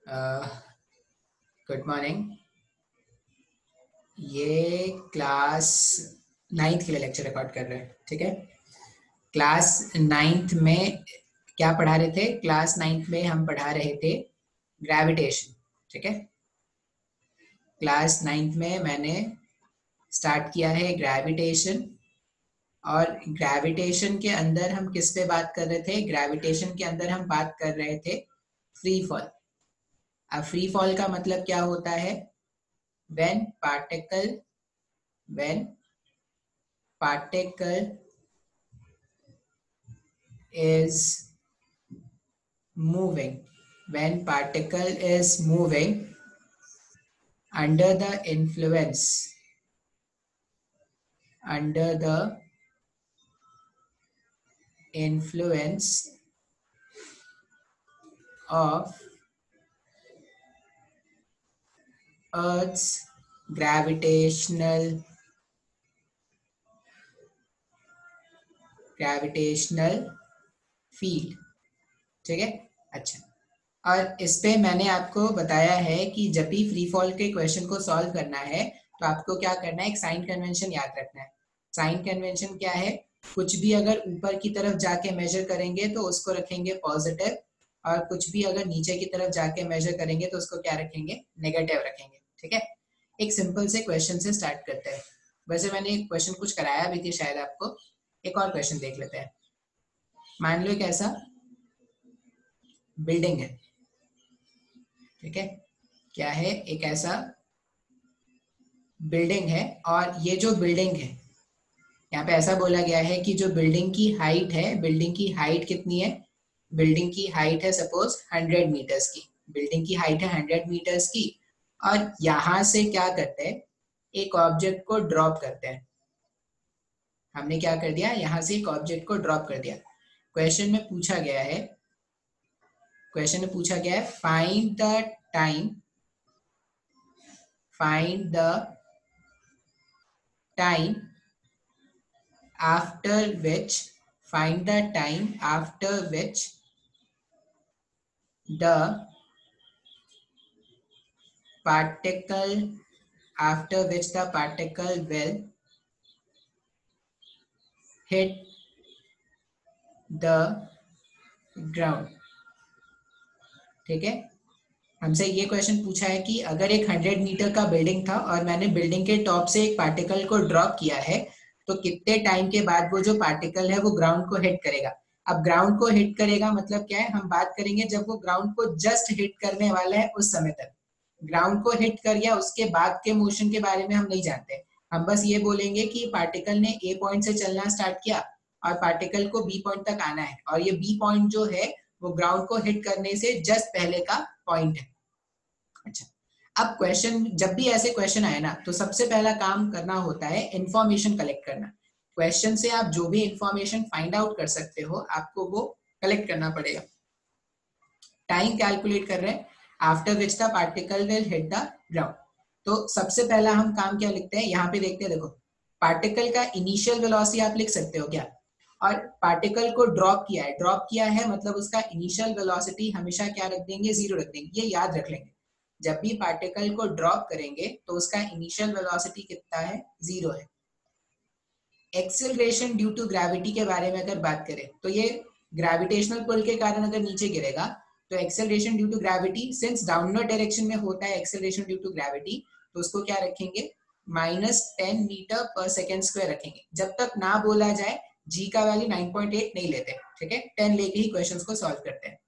Good morning. ये class 9th के लिए लेक्चर रिकॉर्ड कर रहे हैं, ठीक है। क्लास 9th में क्या पढ़ा रहे थे? क्लास 9th में हम पढ़ा रहे थे ग्रेविटेशन, ठीक है। क्लास 9th में मैंने स्टार्ट किया है ग्रेविटेशन, और ग्रेविटेशन के अंदर हम किस पे बात कर रहे थे? ग्रेविटेशन के अंदर हम बात कर रहे थे फ्री फॉल। अब फ्री फॉल का मतलब क्या होता है? when particle is moving under the influence of Earth's gravitational field, ठीक है। अच्छा, और इस पे मैंने आपको बताया है कि जब भी फ्री फॉल के क्वेश्चन को सॉल्व करना है तो आपको क्या करना है? एक साइन कन्वेंशन याद रखना है। साइन कन्वेंशन क्या है? कुछ भी अगर ऊपर की तरफ जाके मेजर करेंगे तो उसको रखेंगे पॉजिटिव, और कुछ भी अगर नीचे की तरफ जाके मेजर करेंगे तो उसको क्या रखेंगे? नेगेटिव रखेंगे, ठीक है। एक सिंपल से क्वेश्चन से स्टार्ट करते हैं। वैसे मैंने क्वेश्चन कुछ कराया भी थी शायद आपको। एक और क्वेश्चन देख लेते हैं। मान लो एक ऐसा बिल्डिंग है, ठीक है। क्या है? एक ऐसा बिल्डिंग है, और ये जो बिल्डिंग है, यहाँ पे ऐसा बोला गया है कि जो बिल्डिंग की हाइट है, बिल्डिंग की हाइट कितनी है? बिल्डिंग की हाइट है सपोज 100 मीटर्स की। बिल्डिंग की हाइट है 100 मीटर्स की, और यहाँ से क्या करते हैं? एक ऑब्जेक्ट को ड्रॉप करते हैं। हमने क्या कर दिया? यहाँ से एक ऑब्जेक्ट को ड्रॉप कर दिया। क्वेश्चन में पूछा गया है find the time after which the particle will hit the ground, ठीक है। हमसे ये क्वेश्चन पूछा है कि अगर एक 100 मीटर का बिल्डिंग था और मैंने बिल्डिंग के टॉप से एक पार्टिकल को ड्रॉप किया है, तो कितने टाइम के बाद वो जो पार्टिकल है वो ग्राउंड को हिट करेगा। अब ग्राउंड को हिट करेगा मतलब क्या है? हम बात करेंगे जब वो ग्राउंड को जस्ट हिट करने वाला है उस समय तक। ग्राउंड को हिट कर गया, उसके बाद के मोशन के बारे में हम नहीं जानते। हम बस ये बोलेंगे कि पार्टिकल ने ए पॉइंट से चलना स्टार्ट किया और पार्टिकल को बी पॉइंट तक आना है, और ये बी पॉइंट जो है वो ग्राउंड को हिट करने से जस्ट पहले का पॉइंट है। अच्छा, अब क्वेश्चन, जब भी ऐसे क्वेश्चन आए ना, तो सबसे पहला काम करना होता है इंफॉर्मेशन कलेक्ट करना। क्वेश्चन से आप जो भी इंफॉर्मेशन फाइंड आउट कर सकते हो, आपको वो कलेक्ट करना पड़ेगा। टाइम कैलकुलेट कर रहे हैं, after which the particle will hit the ground. तो सबसे पहला हम काम क्या लिखते हैं? यहाँ पे देखते हैं, देखो पार्टिकल का इनिशियल वेलोसिटी आप लिख सकते हो क्या? और पार्टिकल को ड्रॉप किया है मतलब उसका इनिशियल वेलोसिटी हमेशा क्या रख देंगे? 0 रख देंगे। ये याद रख लेंगे, जब भी पार्टिकल को ड्रॉप करेंगे तो उसका इनिशियल वेलोसिटी कितना है? 0 है। एक्सेलरेशन ड्यू टू ग्रेविटी के बारे में अगर बात करें तो ये ग्रेविटेशनल पुल के कारण अगर नीचे गिरेगा तो acceleration due to gravity, since downward direction में होता है एक्सेलरेशन ड्यू टू ग्रेविटी, तो उसको क्या रखेंगे? -10 मीटर पर सेकेंड स्क्वायर रखेंगे। जब तक ना बोला जाए जी का वैल्यू 9.8 नहीं लेते, ठीक है। 10 लेके ही क्वेश्चंस को सॉल्व करते हैं।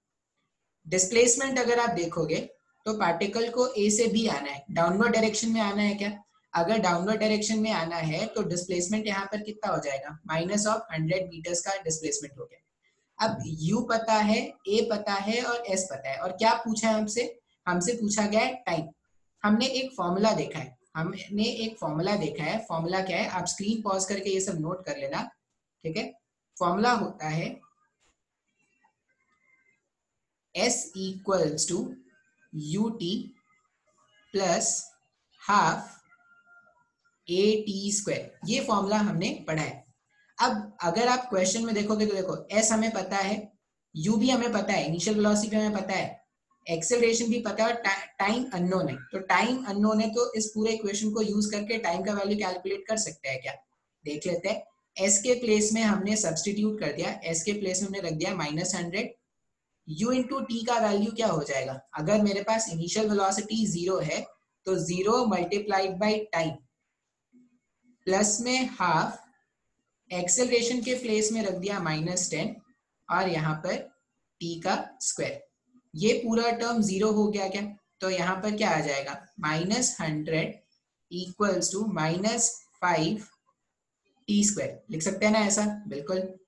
डिस्प्लेसमेंट अगर आप देखोगे तो पार्टिकल को ए से बी आना है, डाउनवर्ड डायरेक्शन में आना है क्या? अगर डाउनवर्ड डायरेक्शन में आना है तो डिस्प्लेसमेंट यहाँ पर कितना हो जाएगा? -100 मीटर्स का डिस्प्लेसमेंट हो गया। अब u पता है, a पता है और s पता है, और क्या पूछा है हमसे? हमसे पूछा गया है टाइम। हमने एक फॉर्मूला देखा है। फॉर्मूला क्या है? आप स्क्रीन पॉज करके ये सब नोट कर लेना, ठीक है। फॉर्मूला होता है s equals to ut plus half at²। ये फॉर्मूला हमने पढ़ा है। अब अगर आप क्वेश्चन में देखोगे तो देखो s हमें पता है, u भी हमें पता है, इनिशियल वेलोसिटी हमें पता है, एक्सेलरेशन भी पता है और टाइम अननोन है, तो टाइम अननोन है तो इस पूरे इक्वेशन को यूज करके टाइम का वैल्यू कैलकुलेट कर सकते हैं क्या? देख लेते हैं। एस के प्लेस में हमने सब्सटीट्यूट कर दिया, एस के प्लेस में हमने रख दिया -100, u इंटू टी का वैल्यू क्या हो जाएगा? अगर मेरे पास इनिशियल वेलोसिटी 0 है तो 0 मल्टीप्लाइड बाई टाइम प्लस में हाफ, एक्सेलरेशन के प्लेस में रख दिया -10 और यहाँ पर t का स्क्वायर। ये पूरा टर्म 0 हो गया क्या? तो यहाँ पर क्या आ जाएगा? -100 इक्वल्स टू -5 टी स्क्वायर। लिख सकते हैं ना ऐसा? बिल्कुल।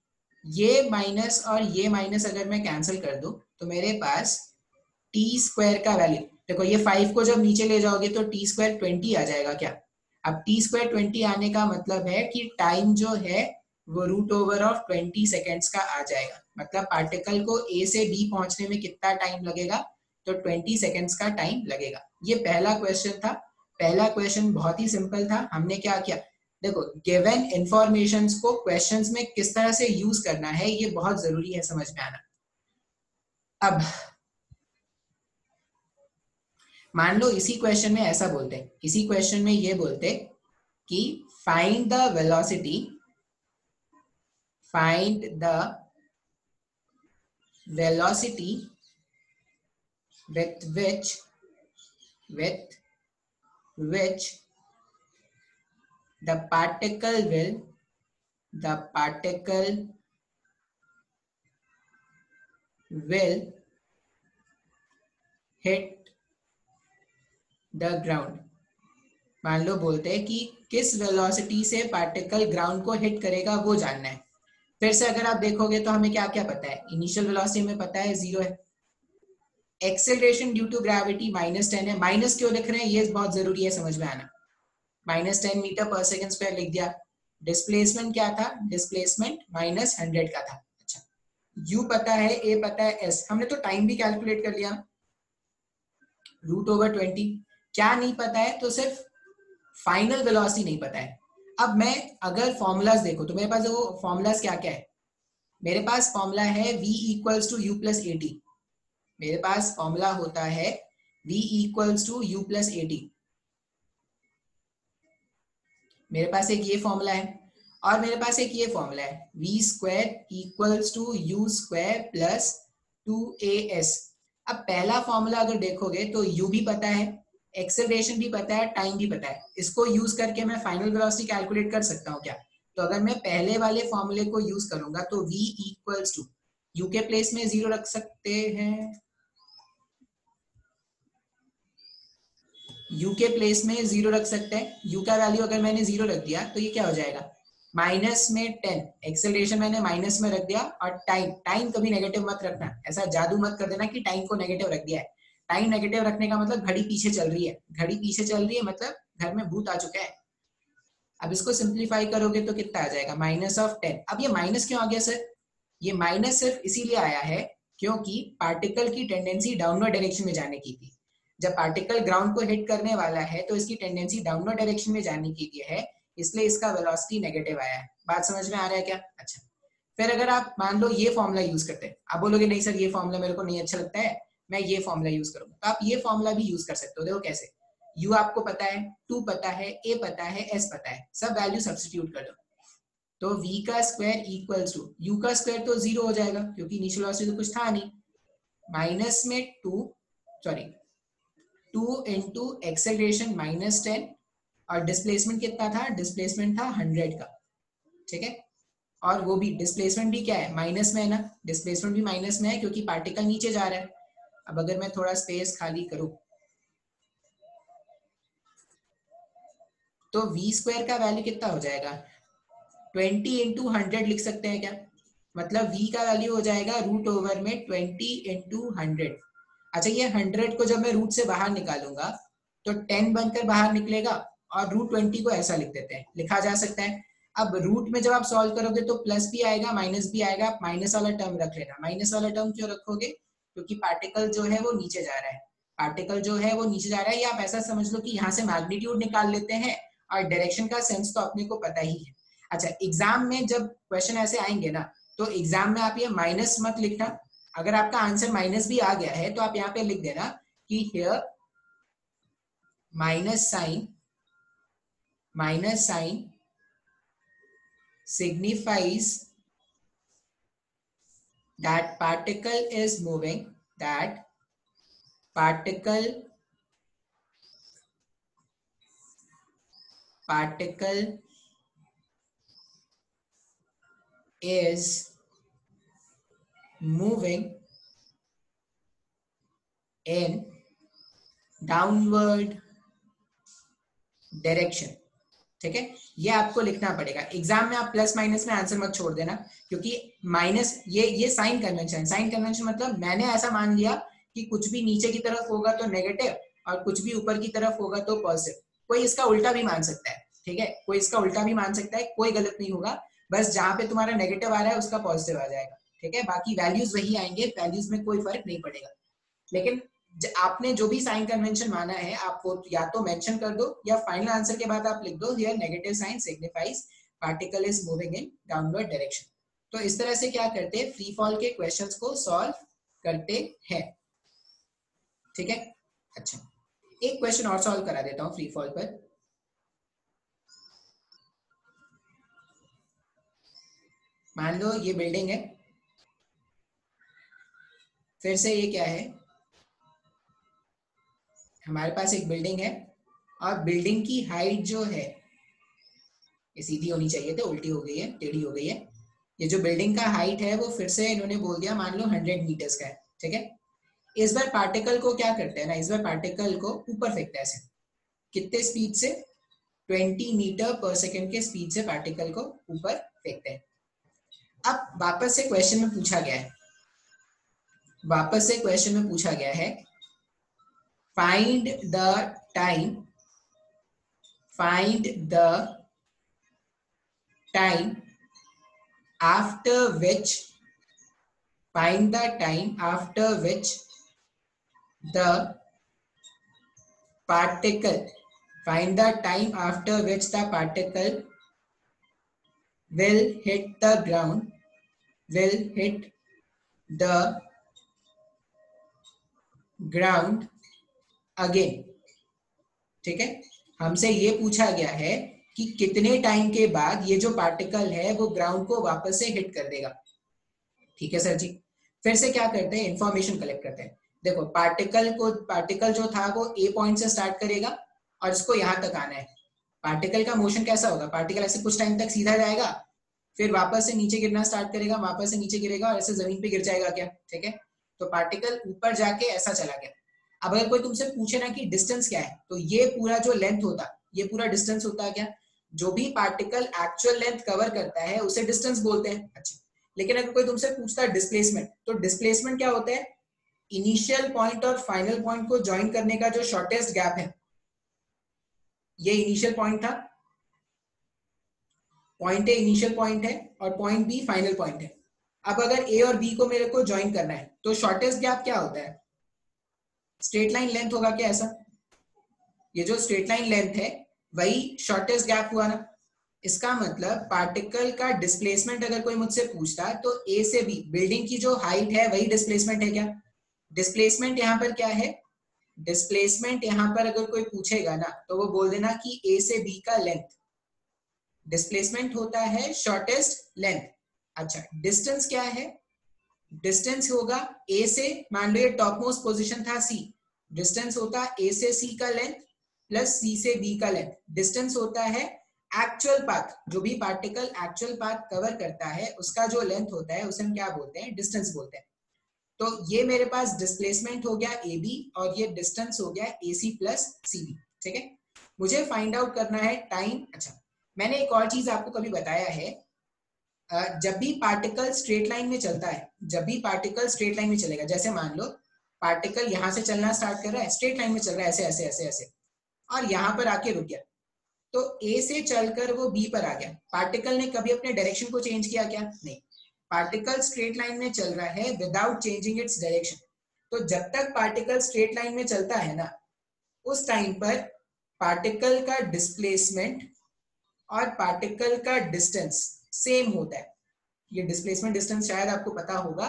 ये माइनस और ये माइनस अगर मैं कैंसिल कर दूं तो मेरे पास टी स्क्वायर का वैल्यू, देखो ये 5 को जब नीचे ले जाओगे तो टी स्क्वायर 20 आ जाएगा क्या? अब टी स्क्वायर 20 आने का मतलब है कि टाइम जो है वो रूट ओवर ऑफ 20 सेकेंड्स का आ जाएगा। मतलब पार्टिकल को ए से बी पहुंचने में कितना टाइम लगेगा? तो 20 सेकेंड्स का टाइम लगेगा। ये पहला क्वेश्चन था। पहला क्वेश्चन बहुत ही सिंपल था। हमने क्या किया, देखो गिवन इंफॉर्मेशंस को क्वेश्चंस में किस तरह से यूज करना है ये बहुत जरूरी है समझ में आना। अब मान लो इसी क्वेश्चन में ऐसा बोलते हैं, इसी क्वेश्चन में ये बोलते कि find the velocity, find the velocity with which the particle will hit the ground। मान लो बोलते हैं कि किस वेलोसिटी से पार्टिकल ग्राउंड को हिट करेगा वो जानना है। फिर से अगर आप देखोगे तो हमें क्या क्या पता है? इनिशियल वेलोसिटी हमें पता है 0 है, एक्सेलरेशन ड्यू टू ग्रेविटी -10 है। माइनस क्यों लिख रहे हैं ये बहुत जरूरी है समझ में आना। -10 मीटर पर सेकंड स्क्वायर लिख दिया। डिस्प्लेसमेंट क्या था? डिस्प्लेसमेंट -100 का था। अच्छा, u पता है, a पता है, s, हमने तो टाइम भी कैलकुलेट कर लिया √20। क्या नहीं पता है? तो सिर्फ फाइनल वेलोसिटी नहीं पता है। अब मैं अगर फॉर्मूलाज देखो तो मेरे पास वो फॉर्मूलाज क्या क्या है? मेरे पास फॉर्मूला है v equals to u plus at। मेरे पास फॉर्मूला होता है v equals to u plus at। मेरे पास एक ये फॉर्मूला है और मेरे पास एक ये फॉर्मूला है v square equals to u square plus 2as। अब पहला फॉर्मूला अगर देखोगे तो u भी पता है, एक्सेलरेशन भी पता है, टाइम भी पता है। इसको यूज करके मैं फाइनल वेलोसिटी कैलकुलेट कर सकता हूँ क्या? तो अगर मैं पहले वाले फॉर्मूले को यूज करूंगा तो v इक्वल्स टू, u के प्लेस में 0 रख सकते हैं, u के प्लेस में 0 रख सकते हैं। u का वैल्यू अगर मैंने 0 रख दिया तो ये क्या हो जाएगा? माइनस में 10, एक्सेलरेशन मैंने माइनस में रख दिया और टाइम कभी नेगेटिव मत रखना, ऐसा जादू मत कर देना कि टाइम को नेगेटिव रख दिया है। टाइम नेगेटिव रखने का मतलब घड़ी पीछे चल रही है, घड़ी पीछे चल रही है मतलब घर में भूत आ चुका है। अब इसको सिंप्लीफाई करोगे तो कितना आ जाएगा? -10। अब ये माइनस क्यों आ गया सर? ये माइनस सिर्फ इसीलिए आया है क्योंकि पार्टिकल की टेंडेंसी डाउनवर्ड डायरेक्शन में जाने की थी। जब पार्टिकल ग्राउंड को हिट करने वाला है तो इसकी टेंडेंसी डाउनवर्ड डायरेक्शन में जाने की है, इसलिए इसका वेलोसिटी नेगेटिव आया है। बात समझ में आ रहा है क्या? अच्छा, फिर अगर आप मान लो ये फॉर्मूला यूज करते हैं, आप बोलोगे नहीं सर ये फॉर्मूला मेरे को नहीं अच्छा लगता है, मैं ये फॉर्मूला यूज करूंगा, तो आप ये फॉर्मूला भी यूज कर सकते हो। देखो कैसे, u आपको पता है, 2 पता है, a पता है, s पता है, सब वैल्यू सब्स्टिट्यूट कर दो तो v का स्क्वायर इक्वल्स टू, u का स्क्वायर तो 0 हो जाएगा क्योंकि इनिशियल वेलोसिटी तो कुछ था नहीं, माइनस में 2 इंटू एक्सेलरेशन -10 और डिस्प्लेसमेंट कितना था? डिस्प्लेसमेंट था 100 का, ठीक है। और वो भी डिस्प्लेसमेंट भी क्या है? माइनस में है ना, डिस्प्लेसमेंट भी माइनस में है क्योंकि पार्टिकल नीचे जा रहा है। अब अगर मैं थोड़ा स्पेस खाली करूं तो v स्क्वायर का वैल्यू कितना हो जाएगा? 20 इंटू 100 लिख सकते हैं क्या? मतलब v का वैल्यू हो जाएगा √ओवर में 20 इंटू 100। अच्छा, ये 100 को जब मैं रूट से बाहर निकालूंगा तो 10 बनकर बाहर निकलेगा और √20 को ऐसा लिख देते हैं, लिखा जा सकता है। अब रूट में जब आप सॉल्व करोगे तो प्लस भी आएगा माइनस भी आएगा, आप माइनस वाला टर्म रख लेना। माइनस वाला टर्म क्यों रखोगे? क्योंकि पार्टिकल जो है वो नीचे जा रहा है, पार्टिकल जो है वो नीचे जा रहा है। या आप ऐसा समझ लो कि यहाँ से मैग्नीट्यूड निकाल लेते हैं और डायरेक्शन का सेंस तो अपने को पता ही है। अच्छा, एग्जाम में जब क्वेश्चन ऐसे आएंगे ना तो एग्जाम में आप ये माइनस मत लिखना, अगर आपका आंसर माइनस भी आ गया है तो आप यहाँ पे लिख देना कि here minus sign signifies that particle is moving, that particle is moving in downward direction. ठीक है, ये आपको लिखना पड़ेगा एग्जाम में। आप प्लस माइनस में आंसर मत छोड़ देना, क्योंकि माइनस ये साइन कन्वेंशन, साइन कन्वेंशन मतलब मैंने ऐसा मान लिया कि कुछ भी नीचे की तरफ होगा तो नेगेटिव और कुछ भी ऊपर की तरफ होगा तो पॉजिटिव। कोई इसका उल्टा भी मान सकता है, ठीक है, कोई इसका उल्टा भी मान सकता है, कोई गलत नहीं होगा। बस जहां पे तुम्हारा नेगेटिव आ रहा है उसका पॉजिटिव आ जाएगा, ठीक है, बाकी वैल्यूज वही आएंगे, वैल्यूज में कोई फर्क नहीं पड़ेगा। लेकिन आपने जो भी साइन कन्वेंशन माना है आपको या तो मेंशन कर दो या फाइनल आंसर के बाद आप लिख दो here negative sign signifies particle is moving in downward direction. तो इस तरह से क्या करते हैं, फ्री फॉल के क्वेश्चंस को सॉल्व करते हैं, ठीक है। अच्छा, एक क्वेश्चन और सॉल्व करा देता हूं फ्री फॉल पर। मान लो ये बिल्डिंग है, फिर से ये क्या है, हमारे पास एक बिल्डिंग है और बिल्डिंग की हाइट जो है, ये सीधी होनी चाहिए थी, उल्टी हो गई है, टेढ़ी हो गई है। ये जो बिल्डिंग का हाइट है वो फिर से इन्होंने बोल दिया मान लो 100 मीटर्स का है, ठीक है। इस बार पार्टिकल को क्या करते हैं ना, इस बार पार्टिकल को ऊपर फेंकते हैं ऐसे, कितने स्पीड से, 20 मीटर पर सेकेंड के स्पीड से पार्टिकल को ऊपर फेंकते हैं। अब वापस से क्वेश्चन में पूछा गया है, find the time after which the particle will hit the ground again, ठीक है। हमसे ये पूछा गया है कि कितने टाइम के बाद ये जो पार्टिकल है वो ग्राउंड को वापस से हिट कर देगा, ठीक है सर जी। फिर से क्या करते हैं, इंफॉर्मेशन कलेक्ट करते हैं। देखो पार्टिकल जो था वो ए पॉइंट से स्टार्ट करेगा और इसको यहां तक आना है। पार्टिकल का मोशन कैसा होगा, पार्टिकल ऐसे कुछ टाइम तक सीधा जाएगा, फिर वापस से नीचे गिरना स्टार्ट करेगा, वापस से नीचे गिरेगा और ऐसे जमीन पे गिर जाएगा क्या, ठीक है। तो पार्टिकल ऊपर जाके ऐसा चला गया। अब अगर कोई तुमसे पूछे ना कि डिस्टेंस क्या है, तो ये पूरा जो लेंथ होता, ये पूरा डिस्टेंस होता है क्या, जो भी पार्टिकल एक्चुअल लेंथ कवर करता है उसे डिस्टेंस बोलते हैं। अच्छा, लेकिन अगर कोई तुमसे पूछता है डिस्प्लेसमेंट, तो डिस्प्लेसमेंट क्या होता है, इनिशियल पॉइंट और फाइनल पॉइंट को ज्वाइन करने का जो शॉर्टेस्ट गैप है, ये इनिशियल पॉइंट था, पॉइंट ए इनिशियल पॉइंट है और पॉइंट बी फाइनल पॉइंट है। अब अगर ए और बी को मेरे को ज्वाइन करना है तो शॉर्टेस्ट गैप क्या होता है, स्ट्रेट लाइन लेंथ होगा क्या ऐसा, ये जो स्ट्रेट लाइन लेंथ है वही शॉर्टेस्ट गैप हुआ ना। इसका मतलब पार्टिकल का डिस्प्लेसमेंट अगर कोई मुझसे पूछता है तो ए से बी, बिल्डिंग की जो हाइट है वही डिस्प्लेसमेंट है क्या। डिस्प्लेसमेंट यहाँ पर क्या है, डिस्प्लेसमेंट यहाँ पर अगर कोई पूछेगा ना तो वो बोल देना कि ए से बी का लेंथ, डिस्प्लेसमेंट होता है शॉर्टेस्ट लेंथ। अच्छा, डिस्टेंस क्या है, डिस्टेंस होगा ए से, मान लो ये टॉप मोस्ट पोजिशन था सी, डिस्टेंस होता ए से सी का लेंथ प्लस सी से बी का लेंथ। डिस्टेंस होता है एक्चुअल पाथ, जो भी पार्टिकल एक्चुअल पाथ कवर करता है उसका जो लेंथ होता है उसे हम क्या बोलते हैं, डिस्टेंस बोलते हैं। तो ये मेरे पास डिस्प्लेसमेंट हो गया ए बी और ये डिस्टेंस हो गया ए सी प्लस सी बी, ठीक है। मुझे फाइंड आउट करना है टाइम। अच्छा, मैंने एक और चीज आपको कभी बताया है, जब भी पार्टिकल स्ट्रेट लाइन में चलता है, जब भी पार्टिकल स्ट्रेट लाइन में चलेगा, जैसे मान लो पार्टिकल यहां से चलना स्टार्ट कर रहा है, स्ट्रेट लाइन में चल रहा है ऐसे ऐसे ऐसे ऐसे, और यहां पर आके रुक गया, तो ए से चलकर वो बी पर आ गया। पार्टिकल ने कभी अपने डायरेक्शन को चेंज किया क्या, नहीं, पार्टिकल स्ट्रेट लाइन में चल रहा है विदाउट चेंजिंग इट्स डायरेक्शन। तो जब तक पार्टिकल स्ट्रेट लाइन में चलता है ना, उस टाइम पर पार्टिकल का डिस्प्लेसमेंट और पार्टिकल का डिस्टेंस सेम होता है। ये डिस्प्लेसमेंट डिस्टेंस शायद आपको पता होगा,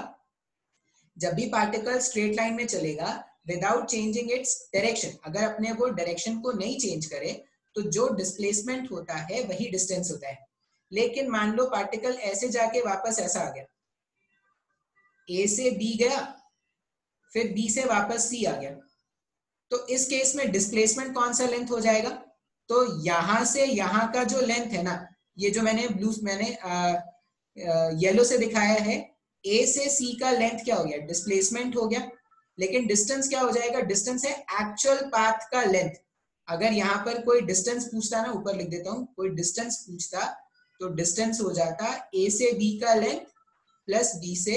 जब भी पार्टिकल स्ट्रेट लाइन में चलेगा विदाउट चेंजिंग इट्स डायरेक्शन, अगर अपने वो डायरेक्शन को नहीं चेंज करे तो जो डिस्प्लेसमेंट होता है वही डिस्टेंस होता है। लेकिन मान लो पार्टिकल ऐसे जाके वापस ऐसा आ गया, ए से बी गया, फिर बी से वापस सी आ गया, तो इस केस में डिस्प्लेसमेंट कौन सा लेंथ हो जाएगा? तो यहां से यहां का जो लेंथ है ना, ये जो मैंने येलो से दिखाया है, ए से सी का लेंथ क्या हो गया? डिस्प्लेसमेंट हो गया। लेकिन डिस्टेंस क्या हो जाएगा? डिस्टेंस है एक्चुअल पाथ का लेंथ। अगर यहाँ पर कोई डिस्टेंस पूछता ना, ऊपर लिख देता हूं, कोई डिस्टेंस पूछता तो डिस्टेंस हो जाता ए से बी का लेंथ प्लस बी से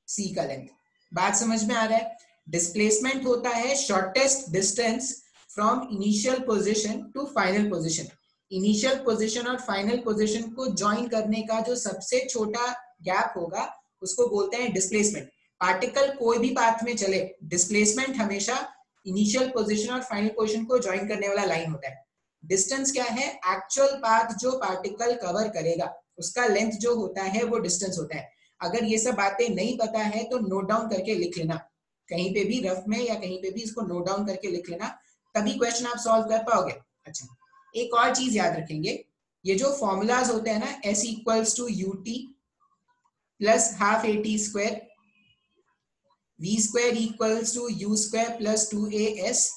सी का लेंथ। बात समझ में आ रहा है? डिस्प्लेसमेंट होता है shortest distance from initial position to final position. Initial position और फाइनल पोजीशन को ज्वाइन करने का जो सबसे छोटा गैप होगा उसको बोलते हैं डिस्प्लेसमेंट। पार्टिकल कोई भी पाथ में चले, डिस्प्लेसमेंट हमेशा इनिशियल पोजीशन और फाइनल पोजीशन को ज्वाइन करने वाला लाइन होता है। डिस्टेंस क्या है? एक्चुअल पाथ जो पार्टिकल कवर करेगा उसका लेंथ जो होता है वो डिस्टेंस होता है। अगर ये सब बातें नहीं पता है तो नोट डाउन करके लिख लेना, कहीं पे भी रफ में या कहीं पे भी इसको नोट डाउन करके लिख लेना, तभी क्वेश्चन आप सॉल्व कर पाओगे। अच्छा, एक और चीज याद रखेंगे, ये जो फॉर्मूलाज होते हैं ना, S equals to UT plus half AT square, V square equals to U square plus 2AS,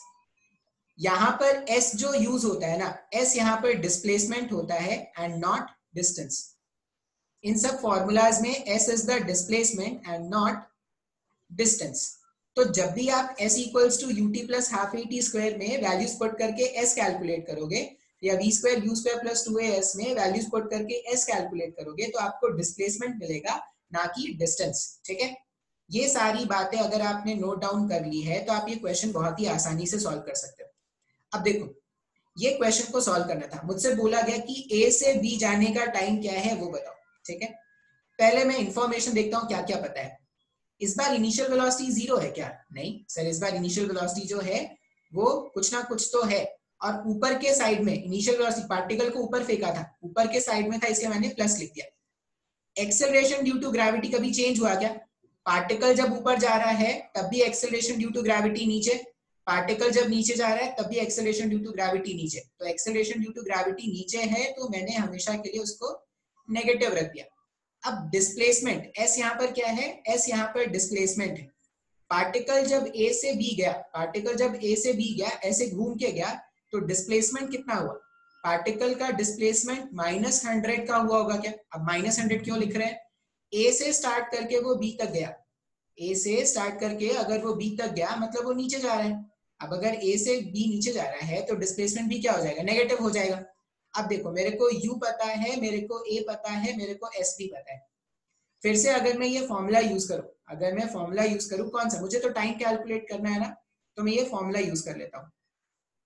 यहां पर S जो यूज होता है ना, S यहां पर डिस्प्लेसमेंट होता है एंड नॉट डिस्टेंस। इन सब फॉर्मूलाज में S is the displacement and not distance. तो जब भी आप S equals to UT plus half AT square में वैल्यूज पुट करके S कैलकुलेट करोगे, या V square U square plus 2AS में वैल्यूज पुट करके S कैलकुलेट करोगे, तो आपको डिस्प्लेसमेंट मिलेगा ना कि डिस्टेंस। ठीक है, ये सारी बातें अगर आपने नोट डाउन कर ली है तो आप ये क्वेश्चन बहुत ही आसानी से सॉल्व कर सकते हो। अब देखो, ये क्वेश्चन को सॉल्व करना था, मुझसे बोला गया कि A से B जाने का टाइम क्या है वो बताओ। ठीक है, पहले मैं इंफॉर्मेशन देखता हूं क्या क्या पता है। इस बार इनिशियल वेलोसिटी 0 है क्या? नहीं सर, इस बार इनिशियल वेलोसिटी जो है वो कुछ ना कुछ तो है, और ऊपर के साइड में इनिशियल वेलोसिटी, पार्टिकल को ऊपर फेंका था, ऊपर के साइड में था, इसलिए मैंने प्लस लिख दिया। एक्सेलरेशन ड्यू टू ग्रेविटी कभी चेंज हुआ क्या? पार्टिकल जब ऊपर जा रहा है तब भी एक्सेलरेशन ड्यू टू ग्रेविटी नीचे, पार्टिकल जब नीचे जा रहा है तब भी एक्सेलरेशन ड्यू टू ग्रेविटी नीचे। तो एक्सेलरेशन ड्यू टू ग्रेविटी नीचे है तो मैंने हमेशा के लिए उसको नेगेटिव रख दिया। अब डिस्प्लेसमेंट S यहाँ पर क्या है? S यहाँ पर डिस्प्लेसमेंट है। पार्टिकल जब A से B गया, पार्टिकल जब A से B गया, ऐसे घूम के गया, तो डिस्प्लेसमेंट कितना हुआ? पार्टिकल का डिस्प्लेसमेंट -100 का हुआ होगा क्या? अब -100 क्यों लिख रहे हैं? A से स्टार्ट करके वो B तक गया, A से स्टार्ट करके अगर वो B तक गया मतलब वो नीचे जा रहा है। अब अगर A से B नीचे जा रहा है तो डिस्प्लेसमेंट भी क्या हो जाएगा? नेगेटिव हो जाएगा। अब देखो, मेरे को U पता है, मेरे को A पता है, मेरे को S भी पता है। फिर से अगर मैं ये फॉर्मूला यूज करूं, अगर मैं फॉर्मूला यूज करूं, कौन सा? मुझे तो टाइम कैलकुलेट करना है ना, तो मैं ये फॉर्मूला यूज कर लेता हूं,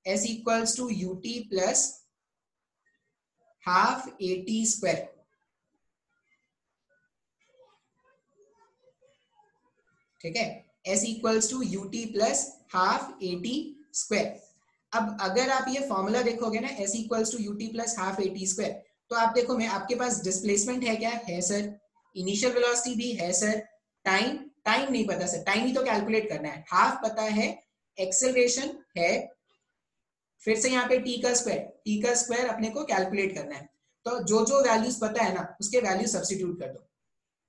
S equals to UT plus half AT square. ठीक है, S equals to UT plus half AT square. अब अगर आप ये फॉर्मूला देखोगे ना, S equals to UT plus half AT square, तो आप देखो, मैं आपके पास डिस्प्लेसमेंट है क्या? है सर। इनिशियल वेलोसिटी भी है सर। टाइम नहीं पता सर, टाइम ही तो कैलकुलेट करना है। हाफ पता है, एक्सेलरेशन है, फिर से यहाँ पे टी का स्क्वायर अपने को कैलकुलेट करना है। तो जो जो वैल्यूज पता है ना उसके वैल्यू सब्स्टिट्यूट कर दो।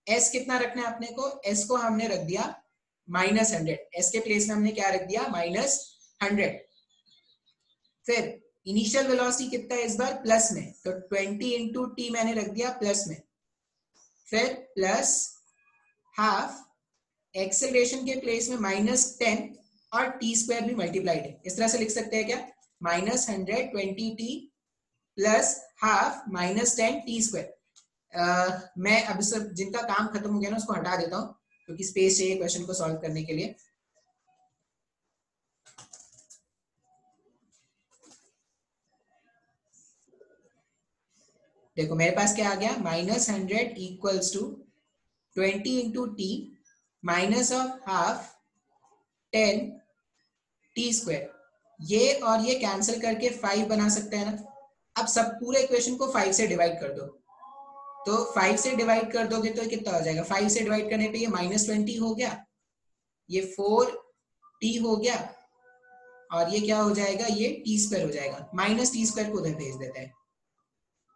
S कितना रखना है अपने को? S को हमने रख दिया -100, S के प्लेस में हमने क्या रख दिया? -100। फिर इनिशियल वेलोसिटी कितना है इस बार? प्लस में, तो 20 इंटू टी मैंने रख दिया प्लस में, फिर प्लस हाफ, एक्सेलरेशन के प्लेस में -10 और टी स्क्वायर भी मल्टीप्लाइड है। इस तरह से लिख सकते हैं क्या? -100 20t plus half -10 t square. मैं अब सब जिनका काम खत्म हो गया ना उसको हटा देता हूं, क्योंकि स्पेस चाहिए क्वेश्चन को सॉल्व करने के लिए। देखो मेरे पास क्या आ गया? -100 equals to 20 into t minus of half 10 t square. ये और ये कैंसिल करके 5 बना सकते हैं ना। अब सब पूरे इक्वेशन को 5 से डिवाइड कर दो, तो 5 से डिवाइड कर दोगे तो कितना हो जाएगा? 5 से डिवाइड करने पे ये -20 हो गया, ये 4t हो गया और ये क्या हो जाएगा, ये टी स्क्वायर हो जाएगा, माइनस टी स्क्वायर को उधर भेज देते हैं,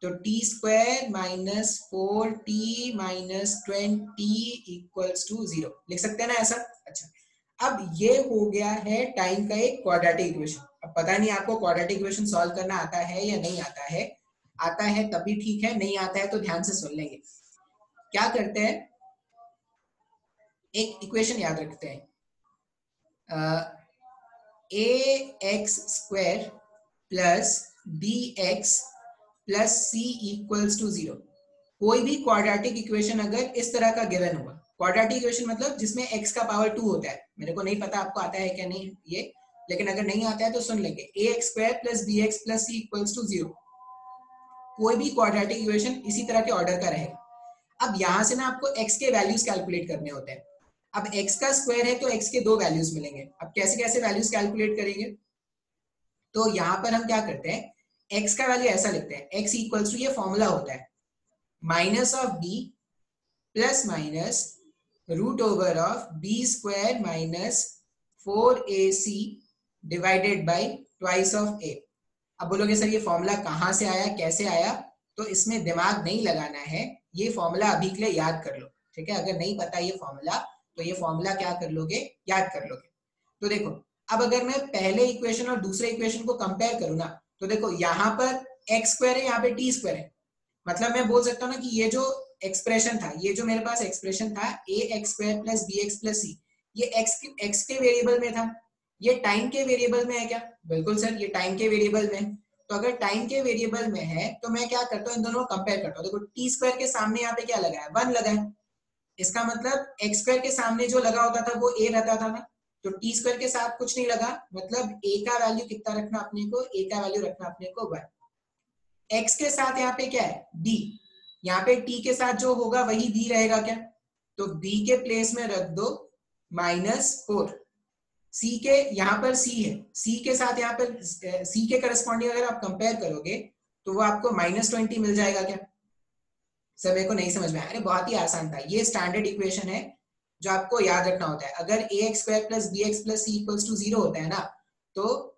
तो t square minus 4t minus 20 equals to 0 लिख सकते हैं ना ऐसा। अच्छा, अब ये हो गया है टाइम का एक क्वाड्रेटिक इक्वेशन। अब पता नहीं आपको क्वाड्रेटिक इक्वेशन सॉल्व करना आता है या नहीं आता है, आता है तभी ठीक है, नहीं आता है तो ध्यान से सुन लेंगे। क्या करते हैं, एक इक्वेशन याद रखते हैं, ax square plus bx plus c equals to 0। कोई भी क्वाड्रेटिक इक्वेशन अगर इस तरह का गिवन होगा, क्वाड्रेटिक इक्वेशन मतलब जिसमें x का पावर 2 होता है, मेरे को नहीं पता आपको आता है क्या नहीं ये, लेकिन अगर नहीं आता है तो सुन लेंगे, ax square plus bx plus c equals to 0। कोई भी क्वाड्रेटिक इक्वेशन इसी तरह के ऑर्डर का रहेगा। अब यहां से ना आपको x के वैल्यूज कैलकुलेट करने होते हैं। अब x का स्क्वायर है तो x के दो वैल्यूज मिलेंगे। अब कैसे कैसे वैल्यूज कैलकुलेट करेंगे, तो यहां पर हम क्या करते हैं, x का वैल्यू ऐसा लिखते हैं, x इक्वल्स टू, ये फॉर्मूला होता है minus of b plus minus root over of b square minus 4ac divided by twice of a। अब बोलोगे सर ये फॉर्मूला कहां से आया, कैसे आया, तो इसमें दिमाग नहीं लगाना है, ये फॉर्मूला अभी के लिए याद कर लो, ठीक है। अगर नहीं पता ये फॉर्मूला तो ये फॉर्मूला क्या कर लोगे, याद कर लोगे। तो देखो, अब अगर मैं पहले इक्वेशन और दूसरे इक्वेशन को कंपेयर करूँ ना, तो देखो यहाँ पर एक्स स्क्वायर है, यहाँ पे टी स्क्वायर है, मतलब मैं बोल सकता हूँ ना कि ये जो एक्सप्रेशन था, ये जो मेरे पास एक्सप्रेशन था A X square plus B X plus C, ये एक्स के वेरिएबल में था, ये टाइम के वेरिएबल में है क्या, बिल्कुल सर ये टाइम के वेरिएबल में। तो अगर टाइम के वेरिएबल में है तो मैं क्या करता हूँ, इन दोनों को कंपेयर करता हूँ। देखो टी स्क्वायर के सामने यहाँ पे क्या लगा है, 1 लगा है, इसका मतलब एक्स स्क्वायर के सामने जो लगा होता था वो ए रहता था ना, तो टी स्क्वायर के साथ कुछ नहीं लगा, मतलब ए का वैल्यू कितना रखना अपने को, ए का वैल्यू रखना अपने को 1। एक्स के साथ यहाँ पे क्या है, बी, यहाँ पे टी के साथ जो होगा वही बी रहेगा क्या, तो बी के प्लेस में रख दो -4। सी के यहाँ पर सी है, सी के साथ यहाँ पर सी के करस्पॉन्डिंग अगर आप कंपेयर करोगे तो वो आपको -20 मिल जाएगा क्या। सर मेरे को नहीं समझ में आया, अरे बहुत ही आसान था, ये स्टैंडर्ड इक्वेशन है जो आपको याद रखना होता है। अगर A X square plus B X plus C equals to 0 होता है ना, तो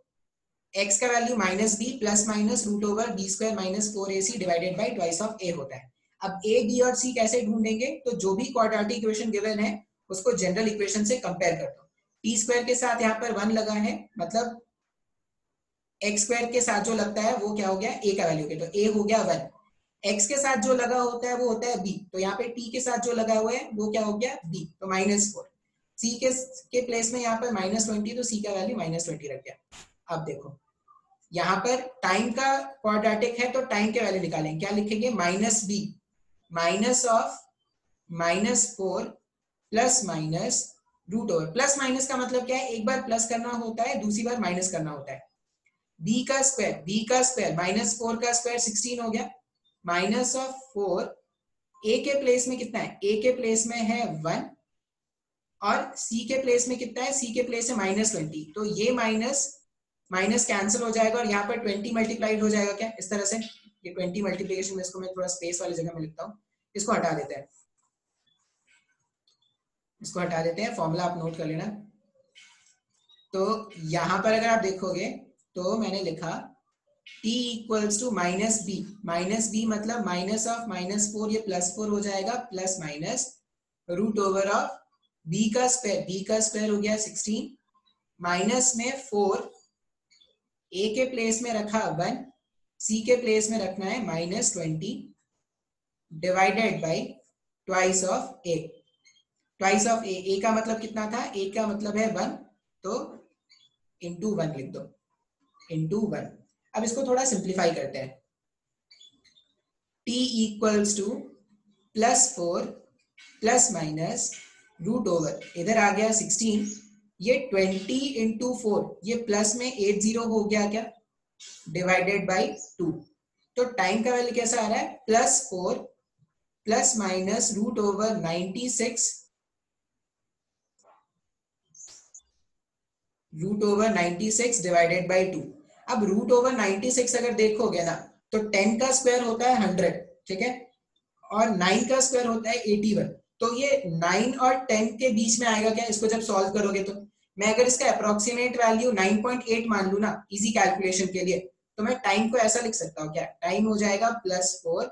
x का value -b plus minus root over b square minus 4ac divided by twice of a होता है। अब a, b और c कैसे ढूंढेंगे, तो जो भी क्वाड्रेटिक इक्वेशन गिवन है उसको जनरल इक्वेशन से कंपेयर कर दो। t स्क्वायर के साथ यहाँ पर 1 लगा है, मतलब x स्क्वायर के साथ जो लगता है वो क्या हो गया, a का वैल्यू के, तो a हो गया 1। x के साथ जो लगा होता है वो होता है b, तो यहाँ पे t के साथ जो लगा हुआ है वो क्या हो गया b, तो -4। c के प्लेस में यहाँ पर -20, तो c का वैल्यू -20 रख गया। अब देखो यहाँ पर टाइम का क्वाड्रेटिक है तो टाइम के वैल्यू निकालेंगे, क्या लिखेंगे, -b minus of -4 plus minus root over, plus minus का मतलब क्या है, एक बार प्लस करना होता है दूसरी बार माइनस करना होता है। b का स्क्वायर -4 का स्क्वायर 16 हो गया, माइनस ऑफ 4, a के प्लेस में कितना है, a के प्लेस में है 1 और c के प्लेस में कितना है, c के प्लेस है -20, तो ये माइनस कैंसिल हो जाएगा और यहाँ पर 20 मल्टीप्लाइड हो जाएगा क्या, इस तरह से। ये 20 मल्टीप्लिकेशन में इसको मैं थोड़ा स्पेस वाली जगह में लिखता हूँ, इसको हटा देते हैं, इसको हटा देते हैं, फॉर्मूला आप नोट कर लेना। तो यहाँ पर अगर आप देखोगे तो मैंने लिखा t इक्वल्स टू -b मतलब माइनस ऑफ -4, ये +4 हो जाएगा, plus minus root over of b का स्क्वायर हो गया 16, माइनस में 4, a के प्लेस में रखा 1, c के प्लेस में रखना है -20 divided by twice of a। Twice of a का मतलब कितना था, a का मतलब है 1, तो इंटू 1 लिख दो, इंटू 1। अब इसको थोड़ा सिंप्लीफाई करते हैं, t equals to +4 plus minus root over, इधर आ गया 16, ये 20 इंटू 4, ये प्लस में 80 हो गया क्या, डिवाइडेड बाई 2। तो टाइम का वैल्यू कैसा आ रहा है, +4 plus minus root over 96 divided by 2। अब रूट ओवर 96 अगर देखोगे ना, तो 10 का स्क्वायर होता है 100, ठीक है, और 9 का स्क्वायर होता है 81, तो ये 9 और 10 के बीच में आएगा क्या इसको जब सॉल्व करोगे तो? मैं अगर इसका अप्रोक्सीमेट वैल्यू 9.8 मान लू ना इजी कैलकुलेशन के लिए, तो मैं टाइम को ऐसा लिख सकता हूँ क्या, टाइम हो जाएगा +4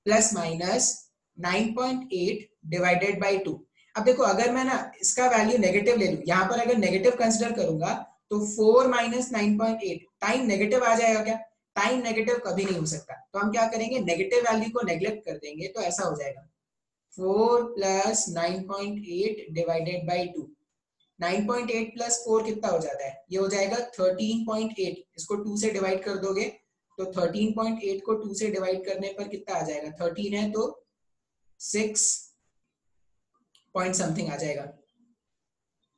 प्लस माइनस 9.8 डिवाइडेड बाई 2। अब देखो अगर मैं ना इसका वैल्यू नेगेटिव ले लूं, यहाँ पर अगर नेगेटिव कंसिडर करूंगा तो 4 माइनस 9.8 टाइम नेगेटिव आ जाएगा क्या? टाइम नेगेटिव कभी नहीं हो सकता, तो हम क्या करेंगे नेगेटिव वैल्यू को नेग्लेक्ट कर देंगे, तो ऐसा हो जाएगा 4 प्लस 9.8 डिवाइडेड बाई 2। 9.8 प्लस 4 कितना हो जाता है, ये हो जाएगा 13.8। इसको 2 से डिवाइड कर दोगे तो 13.8 को 2 से डिवाइड करने पर कितना आ जाएगा, 13 है तो 6 पॉइंट समथिंग आ जाएगा,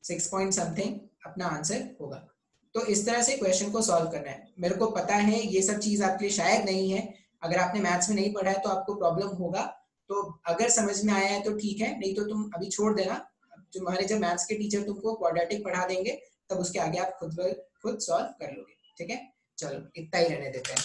6 पॉइंट समथिंग अपना आंसर होगा। तो इस तरह से क्वेश्चन को सॉल्व करना है। मेरे को पता है ये सब चीज आपके लिए शायद नहीं है, अगर आपने मैथ्स में नहीं पढ़ा है तो आपको प्रॉब्लम होगा, तो अगर समझ में आया है तो ठीक है, नहीं तो तुम अभी छोड़ देना। तुम्हारे जब मैथ्स के टीचर तुमको क्वाड्रेटिक पढ़ा देंगे तब उसके आगे आप खुद सॉल्व कर लोगे। ठीक है, चलो इतना ही रहने देते हैं।